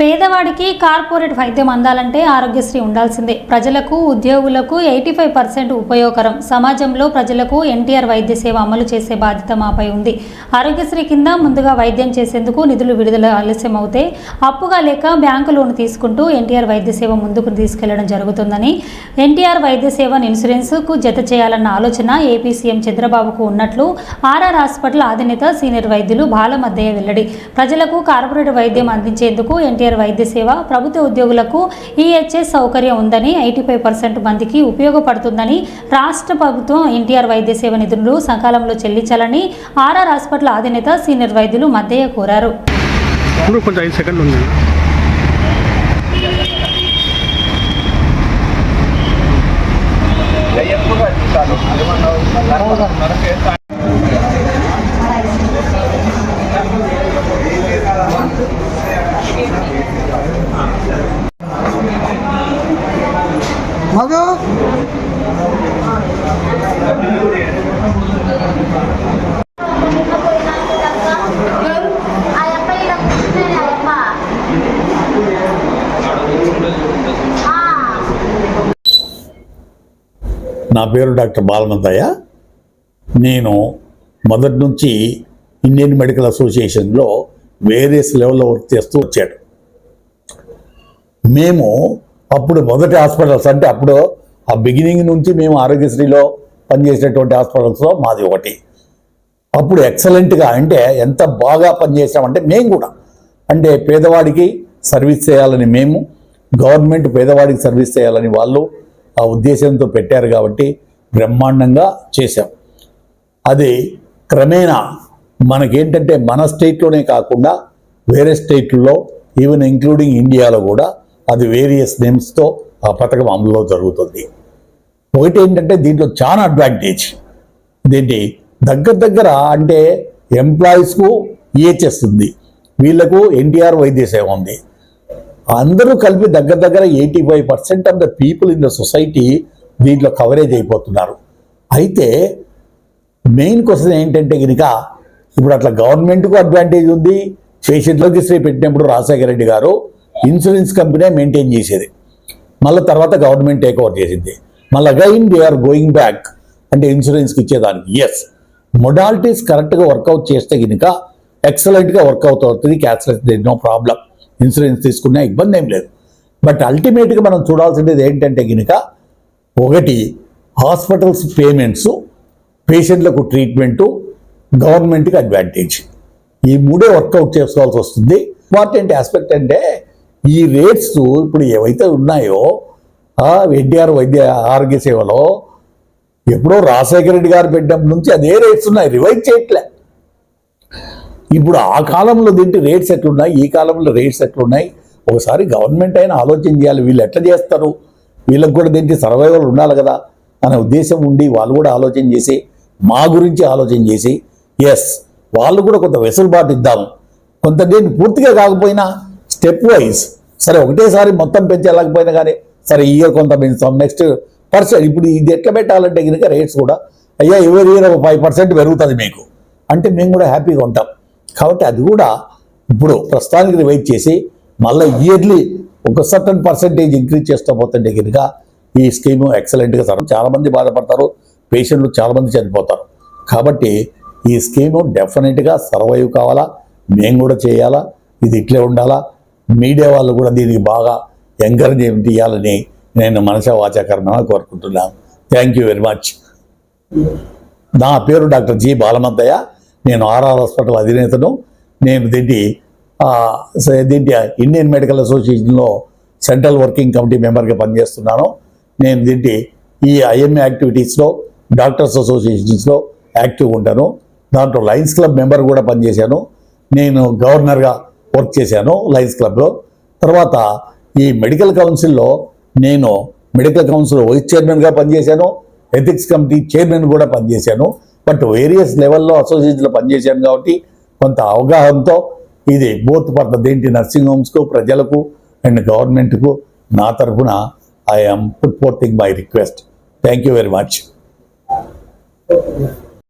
పేదవాడికి కార్పొరేట్ వైద్యం అందాలంటే ఆరోగ్యశ్రీ ఉండాల్సిందే. ప్రజలకు, ఉద్యోగులకు 85% ఉపయోగకరం. సమాజంలో ప్రజలకు ఎన్టీఆర్ వైద్య సేవ అమలు చేసే బాధ్యత మాపై ఉంది. ఆరోగ్యశ్రీ కింద ముందుగా వైద్యం చేసేందుకు నిధులు విడుదల ఆలస్యం అవుతే అప్పుగా లేక బ్యాంకు లోన్ తీసుకుంటూ ఎన్టీఆర్ వైద్య సేవ ముందుకు తీసుకెళ్లడం జరుగుతుందని, ఎన్టీఆర్ వైద్య సేవను ఇన్సూరెన్స్కు జత చేయాలన్న ఆలోచన ఏపీ సీఎం చంద్రబాబుకు ఉన్నట్లు ఆర్ఆర్ హాస్పిటల్ అధినేత సీనియర్ వైద్యులు బాలమద్దయ్య వెల్లడి. ప్రజలకు కార్పొరేట్ వైద్యం అందించేందుకు ఎన్టీఆర్ వైద్య సేవ, ప్రభుత్వ ఉద్యోగులకు ఈహెచ్ఎస్ సౌకర్యం ఉందని, 85% మందికి ఉపయోగపడుతుందని, రాష్ట్ర ప్రభుత్వం ఎన్టీఆర్ వైద్య సేవ నిధులు సకాలంలో చెల్లించాలని ఆర్ఆర్ హాస్పిటల్ అధినేత సీనియర్ వైద్యులు మద్దయ్య కోరారు. మగ నా పేరు డాక్టర్ బాలమద్దయ్య. నేను మొదటి నుంచి ఇండియన్ మెడికల్ అసోసియేషన్లో వేరియస్ లెవెల్లో వర్క్ చేస్తూ వచ్చాడు. మేము అప్పుడు మొదటి హాస్పిటల్స్ అంటే అప్పుడు ఆ బిగినింగ్ నుంచి మేము ఆరోగ్యశ్రీలో పనిచేసేటువంటి హాస్పిటల్స్లో మాది ఒకటి. అప్పుడు ఎక్సలెంట్గా అంటే ఎంత బాగా పనిచేసామంటే మేము కూడా అంటే పేదవాడికి సర్వీస్ చేయాలని మేము, గవర్నమెంట్ పేదవాడికి సర్వీస్ చేయాలని వాళ్ళు ఆ ఉద్దేశంతో పెట్టారు కాబట్టి బ్రహ్మాండంగా చేశాం. అది క్రమేణా మనకేంటంటే మన స్టేట్లోనే కాకుండా వేరే స్టేట్లలో ఈవెన్ ఇంక్లూడింగ్ ఇండియాలో కూడా అది వేరియస్ నేమ్స్తో ఆ పథకం అమలులో జరుగుతుంది. ఒకటి ఏంటంటే దీంట్లో చాలా అడ్వాంటేజ్. దీన్ని దగ్గర అంటే ఎంప్లాయీస్కు ఈహెచ్ఎస్ ఉంది, వీళ్లకు ఎన్టీఆర్ వైద్య సేవ ఉంది. అందరూ కలిపి దగ్గర 85% of the people in the society దీంట్లో కవరేజ్ అయిపోతున్నారు. అయితే మెయిన్ క్వశ్చన్ ఏంటంటే కనుక ఇప్పుడు అట్లా గవర్నమెంట్కు అడ్వాంటేజ్ ఉంది. పేషెంట్లోకి శ్రీ పెట్టినప్పుడు రాజశేఖర రెడ్డి గారు ఇన్సూరెన్స్ కంపెనీ మెయింటైన్ చేసేది, మళ్ళీ తర్వాత గవర్నమెంట్ టేక్ ఓవర్ చేసింది. మళ్ళీ again they are going back అంటే ఇన్సూరెన్స్కి ఇచ్చేదానికి. ఎస్, మొడాలిటీస్ కరెక్ట్గా వర్కౌట్ చేస్తే కనుక ఎక్సలెంట్గా వర్కౌట్ అవుతుంది. Cashless there no problem, insurance తీసుకునే ఇబ్బంది ఏం లేదు. బట్ అల్టిమేట్గా మనం చూడాల్సింది ఏంటంటే కనుక ఒకటి హాస్పిటల్స్ పేమెంట్స్, పేషెంట్లకు ట్రీట్మెంటు, గవర్నమెంట్కి అడ్వాంటేజ్, ఈ మూడే వర్కౌట్ చేసుకోవాల్సి వస్తుంది. ఇంపార్టెంట్ ఆస్పెక్ట్ అంటే ఈ రేట్స్ ఇప్పుడు ఏవైతే ఉన్నాయో ఎన్టీఆర్ వైద్య ఆరోగ్య సేవలో ఎప్పుడో రాజశేఖర రెడ్డి గారు పెట్టినప్పటి నుంచి అదే రేట్స్ ఉన్నాయి, రివైజ్ చేయట్లే. ఇప్పుడు ఆ కాలంలో దీంట్లో రేట్స్ ఎట్లున్నాయి, ఈ కాలంలో రేట్స్ ఎట్లున్నాయి, ఒకసారి గవర్నమెంట్ అయినా ఆలోచన చేయాలి. వీళ్ళు ఎట్లా చేస్తారు, వీళ్ళకి కూడా దీంట్లో సర్వైవల్ ఉండాలి కదా అనే ఉద్దేశం ఉండి వాళ్ళు కూడా ఆలోచన చేసి మా గురించి ఆలోచన చేసి ఎస్ వాళ్ళు కూడా కొంత వెసులుబాటు ఇద్దాము. కొంత దీన్ని పూర్తిగా కాకపోయినా స్టెప్ వైజ్ సరే ఒకటేసారి మొత్తం పెంచలేకపోయినా కానీ సరే ఈ ఇయర్ కొంత పెంచుతాం, నెక్స్ట్ పర్సెంట్. ఇప్పుడు ఇది ఎట్లా పెట్టాలంటే కనుక రేట్స్ కూడా అయ్యా ఎవరి ఇయర్ 5% పెరుగుతుంది మీకు అంటే మేము కూడా హ్యాపీగా ఉంటాం. కాబట్టి అది కూడా ఇప్పుడు ప్రస్తుతానికి రివైజ్ చేసి మళ్ళీ ఇయర్లీ ఒక సర్టన్ పర్సెంటేజ్ ఇంక్రీజ్ చేస్తూ పోతుంటే కనుక ఈ స్కీము ఎక్సలెంట్గా సార్. చాలామంది బాధపడతారు, పేషెంట్లు చాలామంది చనిపోతారు. కాబట్టి ఈ స్కీము డెఫినెట్గా సర్వైవ్ కావాలా, మేము కూడా చేయాలా, ఇది ఇట్లే ఉండాలా. మీడియా వాళ్ళు కూడా దీనికి బాగా ఎంకరేజ్ చేయాలని నేను మనసా వాచాకరణ కోరుకుంటున్నాను. Thank you very much. నా పేరు డాక్టర్ జి బాలమద్దయ్య. నేను ఆర్ఆర్ హాస్పిటల్ అధినేతను. నేను దీంటి ఇండియన్ మెడికల్ అసోసియేషన్లో సెంట్రల్ వర్కింగ్ కమిటీ మెంబర్గా పనిచేస్తున్నాను. నేను దీంటి ఈ ఐఎంఏ యాక్టివిటీస్లో డాక్టర్స్ అసోసియేషన్స్లో యాక్టివ్గా ఉంటాను. దాంట్లో లయన్స్ క్లబ్ మెంబర్ కూడా పనిచేశాను. నేను గవర్నర్గా వర్క్ చేశాను లయన్స్ క్లబ్లో. తర్వాత ఈ మెడికల్ కౌన్సిల్లో నేను మెడికల్ కౌన్సిల్ వైస్ చైర్మన్గా పనిచేశాను, ఎథిక్స్ కమిటీ చైర్మన్ కూడా పనిచేశాను. బట్ వేరియస్ లెవెల్లో అసోసియేషన్లో పనిచేశాను కాబట్టి కొంత అవగాహనతో ఇది బోత్ పర్ దేంటి నర్సింగ్ హోమ్స్కు, ప్రజలకు అండ్ గవర్నమెంట్కు నా తరఫున I am put forth my request. Thank you very much.